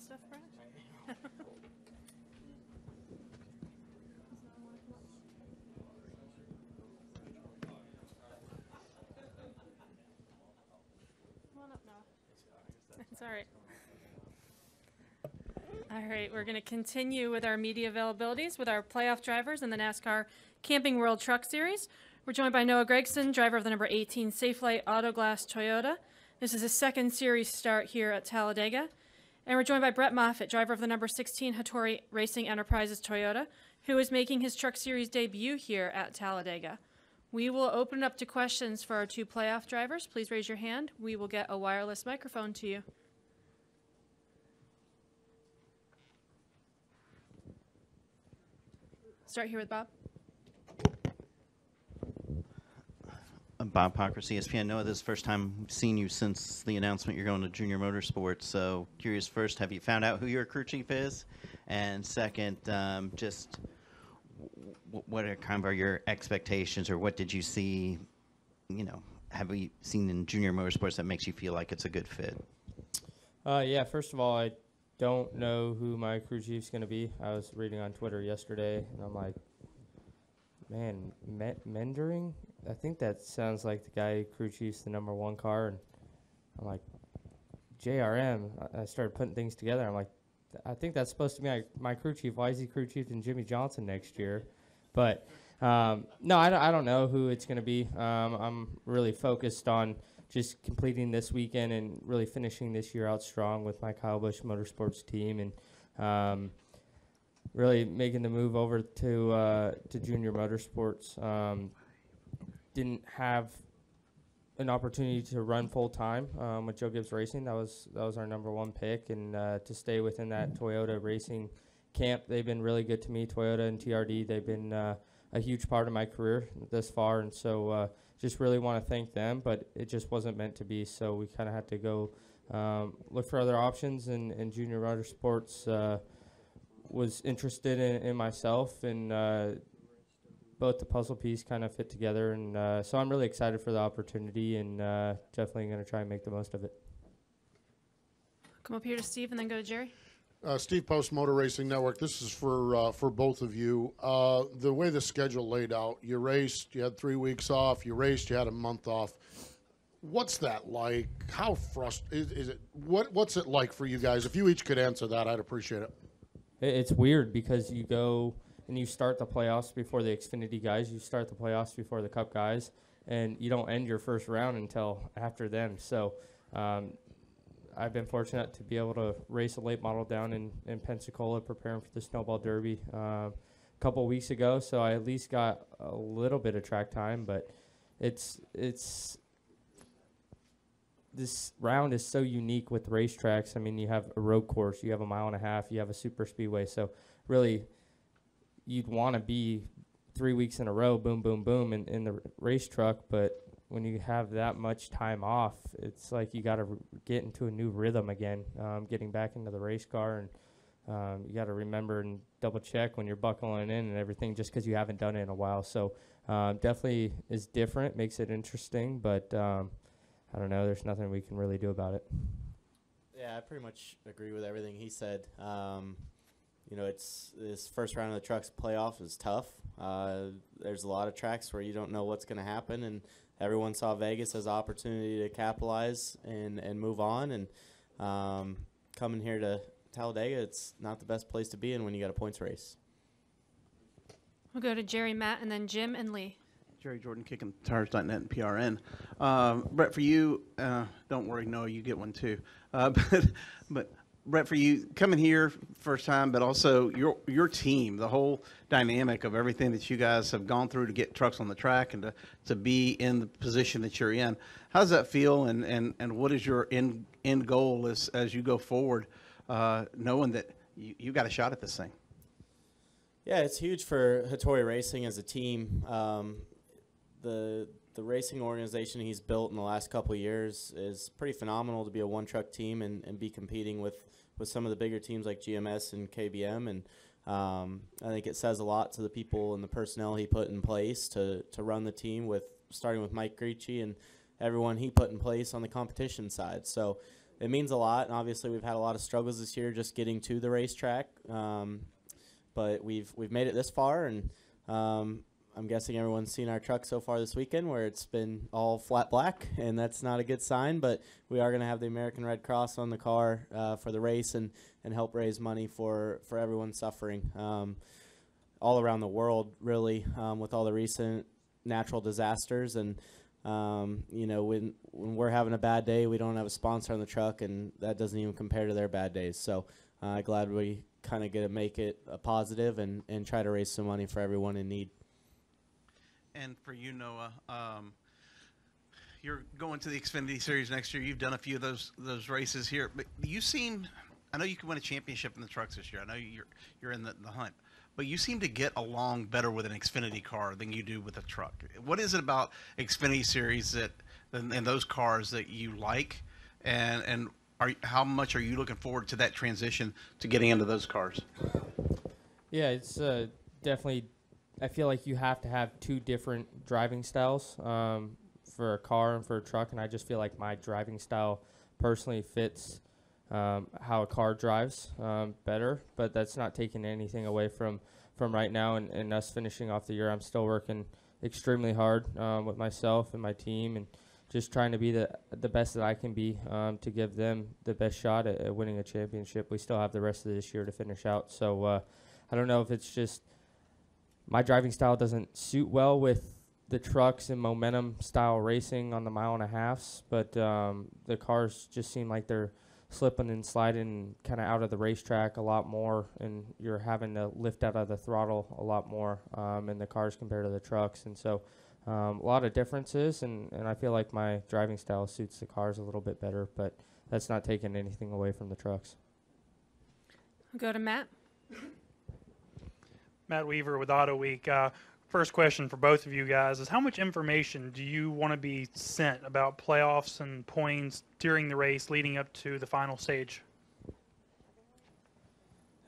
stuff, Brad? Come on up, Noah. It's all right. All right, we're going to continue with our media availabilities with our playoff drivers in the NASCAR Camping World Truck Series. We're joined by Noah Gragson, driver of the number 18 Safelite Autoglass Toyota. This is his second series start here at Talladega. And we're joined by Brett Moffitt, driver of the number 16 Hattori Racing Enterprises Toyota, who is making his Truck Series debut here at Talladega. We will open it up to questions for our two playoff drivers. Please raise your hand. We will get a wireless microphone to you. Start here with Bob. Bob Pocker, ESPN. Noah, this is the first time I've seen you since the announcement you're going to Junior Motorsports. So curious first, have you found out who your crew chief is? And second, just what are kind of your expectations, or what did you see, have we seen in Junior Motorsports that makes you feel like it's a good fit? Yeah, first of all, I don't know who my crew chief's going to be. I was reading on Twitter yesterday, and I'm like, man, Mendering? I think that sounds like the guy who crew chiefs the number 1 car. And I'm like, JRM. I started putting things together. I'm like, I think that's supposed to be my crew chief. Why is he crew chief than Jimmy Johnson next year? But, no, I don't know who it's going to be. I'm really focused on just completing this weekend and really finishing this year out strong with my Kyle Busch Motorsports team, and really making the move over to Junior Motorsports. Didn't have an opportunity to run full time with Joe Gibbs Racing. That was our number 1 pick, and to stay within that Toyota racing camp, they've been really good to me. Toyota and TRD, they've been a huge part of my career this far, and so just really want to thank them. But it just wasn't meant to be, so we kind of had to go look for other options. And Junior Motorsports was interested in myself, and both the puzzle piece kind of fit together, and so I'm really excited for the opportunity, and definitely going to try and make the most of it. Come up here to Steve and then go to Jerry. Steve Post, Motor Racing Network. This is for both of you. The way the schedule laid out, you raced, you had 3 weeks off, you raced, you had a month off. What's that like? How frustrating is it? What's it like for you guys? If you each could answer that, I'd appreciate it. It's weird because you go and you start the playoffs before the Xfinity guys. You start the playoffs before the Cup guys, and you don't end your first round until after them. So I've been fortunate to be able to race a late model down in Pensacola, preparing for the Snowball Derby a couple weeks ago. So I at least got a little bit of track time, but it's this round is so unique with racetracks. I mean, you have a road course, you have a 1.5 miles, you have a super speedway. So really, you'd want to be 3 weeks in a row, boom, boom, boom, in the race truck. But when you have that much time off, it's like you got to get into a new rhythm again, getting back into the race car. And you got to remember and double check when you're buckling in and everything, just because you haven't done it in a while. So definitely is different, makes it interesting. But I don't know, there's nothing we can really do about it. Yeah, I pretty much agree with everything he said. It's this first round of the Trucks playoff is tough. There's a lot of tracks where you don't know what's going to happen, and everyone saw Vegas as an opportunity to capitalize and move on. And coming here to Talladega, it's not the best place to be in when you got a points race. We'll go to Jerry, Matt, and then Jim and Lee. Jerry Jordan, KickingTires.net and PRN. Brett, for you, don't worry, Noah, you get one too. But Brett, for you coming here first time, but also your team, the whole dynamic of everything that you guys have gone through to get trucks on the track and to be in the position that you're in. How does that feel, and what is your end goal as you go forward, knowing that you got a shot at this thing? Yeah, it's huge for Hattori Racing as a team. The racing organization he's built in the last couple of years is pretty phenomenal to be a one-truck team and be competing with some of the bigger teams like GMS and KBM. And I think it says a lot to the people and the personnel he put in place to run the team, starting with Mike Gricci and everyone he put in place on the competition side. So it means a lot. And obviously, we've had a lot of struggles this year just getting to the racetrack. But we've made it this far, and I'm guessing everyone's seen our truck so far this weekend where it's been all flat black, and that's not a good sign. But we are going to have the American Red Cross on the car for the race and help raise money for everyone suffering all around the world, really, with all the recent natural disasters. And, when we're having a bad day, we don't have a sponsor on the truck, and that doesn't even compare to their bad days. So glad we kind of get to make it a positive and try to raise some money for everyone in need. And for you, Noah, you're going to the Xfinity Series next year. You've done a few of those races here, but I know you can win a championship in the trucks this year. I know you're in the hunt, but you seem to get along better with an Xfinity car than you do with a truck. What is it about Xfinity Series and those cars that you like, and how much are you looking forward to that transition to getting into those cars? Yeah, it's definitely. I feel like you have to have two different driving styles for a car and for a truck, and I just feel like my driving style personally fits how a car drives better. But that's not taking anything away from right now and us finishing off the year. I'm still working extremely hard with myself and my team, and just trying to be the best that I can be to give them the best shot at winning a championship. We still have the rest of this year to finish out, so I don't know if it's just my driving style doesn't suit well with the trucks and momentum style racing on the 1.5 miles, but the cars just seem like they're slipping and sliding kind of out of the racetrack a lot more, and you're having to lift out of the throttle a lot more in the cars compared to the trucks. And so a lot of differences, and I feel like my driving style suits the cars a little bit better, but that's not taking anything away from the trucks. We'll go to Matt. Matt Weaver with Auto Week. First question for both of you guys is, how much information do you want to be sent about playoffs and points during the race leading up to the final stage?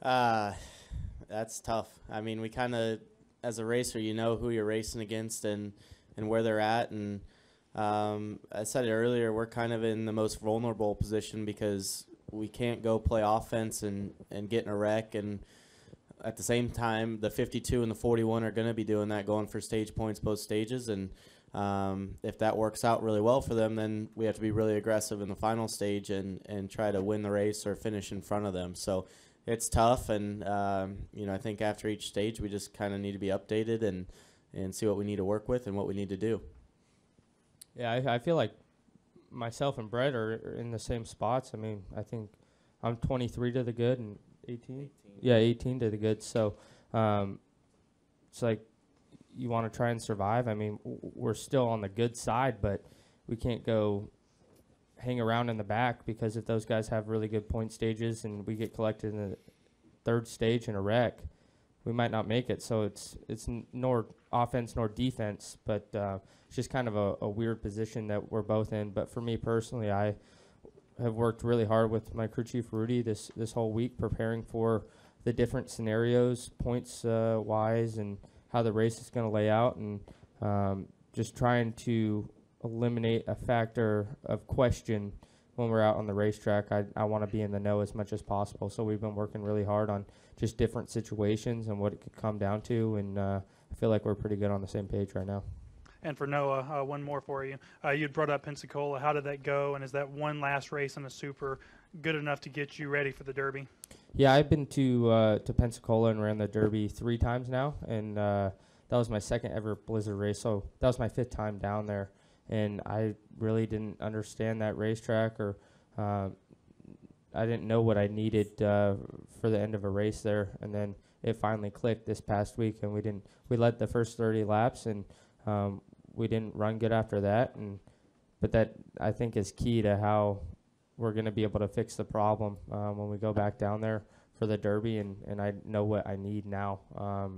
That's tough. I mean, we kind of, as a racer, you know who you're racing against and where they're at. And I said it earlier, we're kind of in the most vulnerable position because we can't go play offense and get in a wreck. And at the same time, the 52 and the 41 are going to be doing that, going for stage points both stages. And if that works out really well for them, then we have to be really aggressive in the final stage and try to win the race or finish in front of them. So it's tough. And, I think after each stage, we just kind of need to be updated and see what we need to work with and what we need to do. Yeah, I feel like myself and Brett are in the same spots. I mean, I think I'm 23 to the good and 18? Yeah, 18 to the good. So it's like you want to try and survive. I mean, we're still on the good side, but we can't go hang around in the back, because if those guys have really good point stages and we get collected in the third stage in a wreck, we might not make it. So it's nor offense nor defense, but it's just kind of a weird position that we're both in. But for me personally, I have worked really hard with my crew chief Rudy this whole week, preparing for the different scenarios, points wise, and how the race is going to lay out, and just trying to eliminate a factor of question when we're out on the racetrack. I want to be in the know as much as possible. So we've been working really hard on just different situations and what it could come down to, and I feel like we're pretty good on the same page right now. And for Noah, one more for you. You brought up Pensacola. How did that go? And is that one last race in the Super good enough to get you ready for the Derby? Yeah, I've been to Pensacola and ran the Derby 3 times now, and that was my second ever Blizzard race. So that was my 5th time down there, and I really didn't understand that racetrack, or I didn't know what I needed for the end of a race there. And then it finally clicked this past week, and we led the first 30 laps, and we didn't run good after that. But that, I think, is key to how we're going to be able to fix the problem when we go back down there for the Derby, and I know what I need now.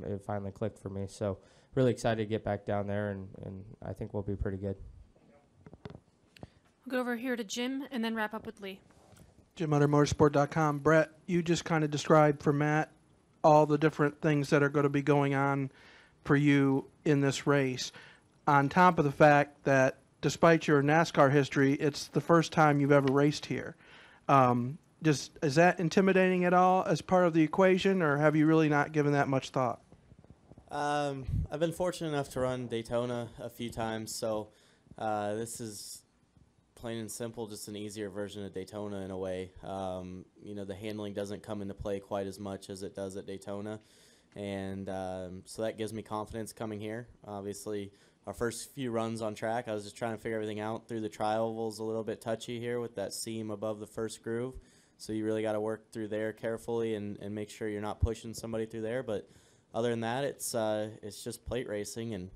It finally clicked for me. So really excited to get back down there, and I think we'll be pretty good. We'll go over here to Jim and then wrap up with Lee. JimMotterMotorsport.com. Brett, you just kind of described for Matt all the different things that are going to be going on for you in this race, on top of the fact that despite your NASCAR history, it's the first time you've ever raced here. Just is that intimidating at all as part of the equation, or have you really not given that much thought? I've been fortunate enough to run Daytona a few times, so this is plain and simple just an easier version of Daytona in a way. You know, the handling doesn't come into play quite as much as it does at Daytona, and so that gives me confidence coming here. Obviously, our first few runs on track, I was just trying to figure everything out through the trials. A little bit touchy here with that seam above the first groove, so you really got to work through there carefully and make sure you're not pushing somebody through there. But other than that, it's just plate racing, and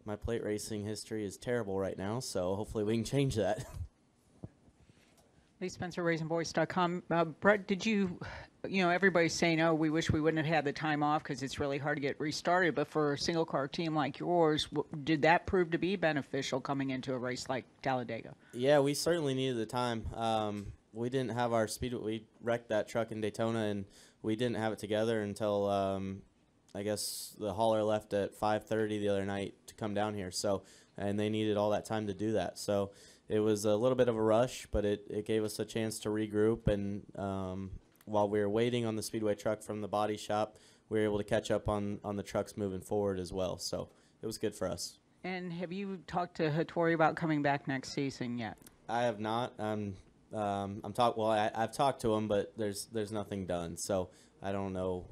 my plate racing history is terrible right now, so hopefully we can change that. Lee Spencer, RaisingVoice.com. Brett, did you know, everybody's saying, oh, we wish we wouldn't have had the time off because it's really hard to get restarted, but for a single car team like yours, did that prove to be beneficial coming into a race like Talladega? Yeah, we certainly needed the time. We didn't have our speed. We wrecked that truck in Daytona, and we didn't have it together until I guess the hauler left at 5:30 the other night to come down here. So, and they needed all that time to do that. So it was a little bit of a rush, but it gave us a chance to regroup. And while we were waiting on the Speedway truck from the body shop, we were able to catch up on the trucks moving forward as well. So it was good for us. And have you talked to Hattori about coming back next season yet? I have not. I've talked to him, but there's nothing done. So I don't know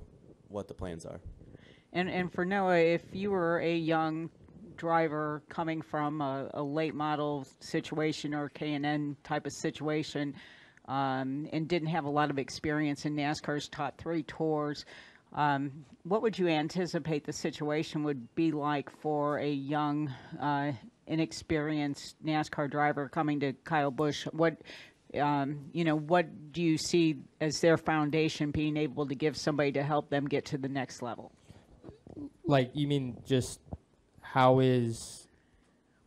what the plans are. And for Noah, if you were a young driver coming from a late model situation or K&N type of situation, and didn't have a lot of experience in NASCAR's top 3 tours, what would you anticipate the situation would be like for a young, inexperienced NASCAR driver coming to Kyle Busch? What what do you see as their foundation being able to give somebody to help them get to the next level? Like, you mean just how is...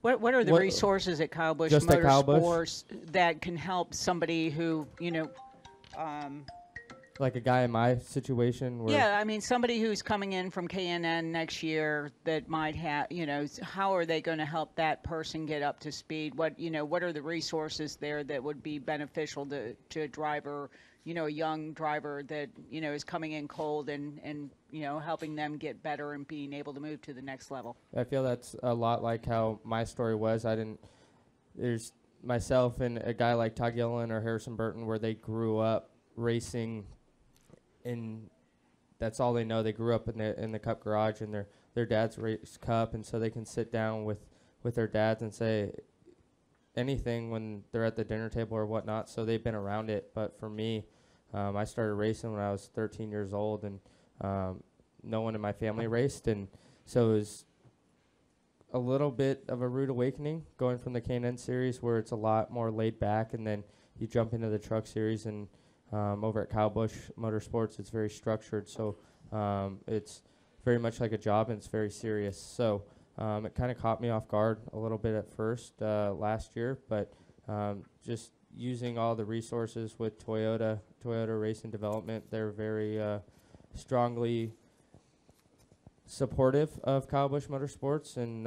What are the resources at Kyle Busch just at Kyle Busch? Motorsports that can help somebody who, like a guy in my situation where... Yeah, I mean, somebody who's coming in from K&N next year that might have, how are they going to help that person get up to speed? What are the resources there that would be beneficial to a driver, a young driver that, is coming in cold and helping them get better and being able to move to the next level? I feel that's a lot like how my story was. There's myself and a guy like Todd Gilliland or Harrison Burton where they grew up racing, and that's all they know. They grew up in the Cup garage, and their dads race Cup, and so they can sit down with their dads and say anything when they're at the dinner table or whatnot. So they've been around it. But for me, I started racing when I was 13 years old, and no one in my family raced, and so it was a little bit of a rude awakening going from the K&N series where it's a lot more laid back, and then you jump into the truck series, and over at Kyle Busch Motorsports, it's very structured. So it's very much like a job, and it's very serious. So it kind of caught me off guard a little bit at first last year, but just using all the resources with Toyota Racing Development, they're very strongly supportive of Kyle Busch Motorsports, and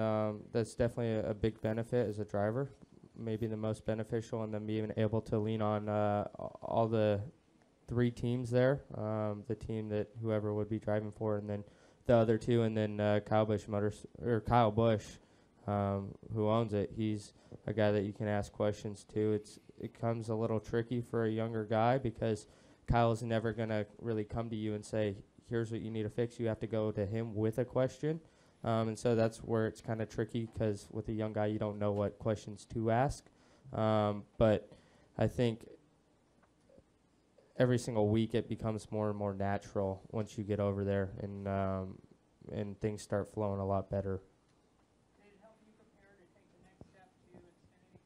that's definitely a big benefit as a driver. Maybe the most beneficial, and then being able to lean on all the 3 teams there, the team that whoever would be driving for, and then the other 2, and then Kyle Busch who owns it. He's a guy that you can ask questions to. It comes a little tricky for a younger guy because Kyle's never gonna really come to you and say, here's what you need to fix. You have to go to him with a question. And so that's where it's kind of tricky because with a young guy, you don't know what questions to ask. But I think every single week it becomes more and more natural once you get over there, and things start flowing a lot better. Did it help you prepare to take the next step to Xfinity?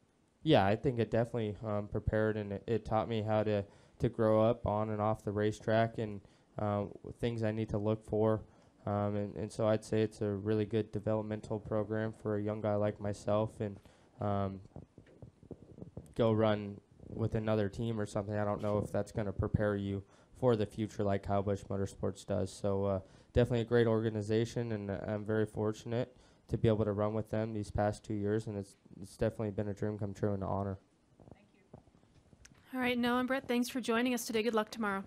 Yeah, I think it definitely prepared, and it taught me how to grow up on and off the racetrack, and things I need to look for. And so I'd say it's a really good developmental program for a young guy like myself, and go run with another team or something. I don't know if that's going to prepare you for the future like Kyle Busch Motorsports does. So definitely a great organization, and I'm very fortunate to be able to run with them these past 2 years, and it's definitely been a dream come true and an honor. Thank you. All right, Noah and Brett, thanks for joining us today. Good luck tomorrow.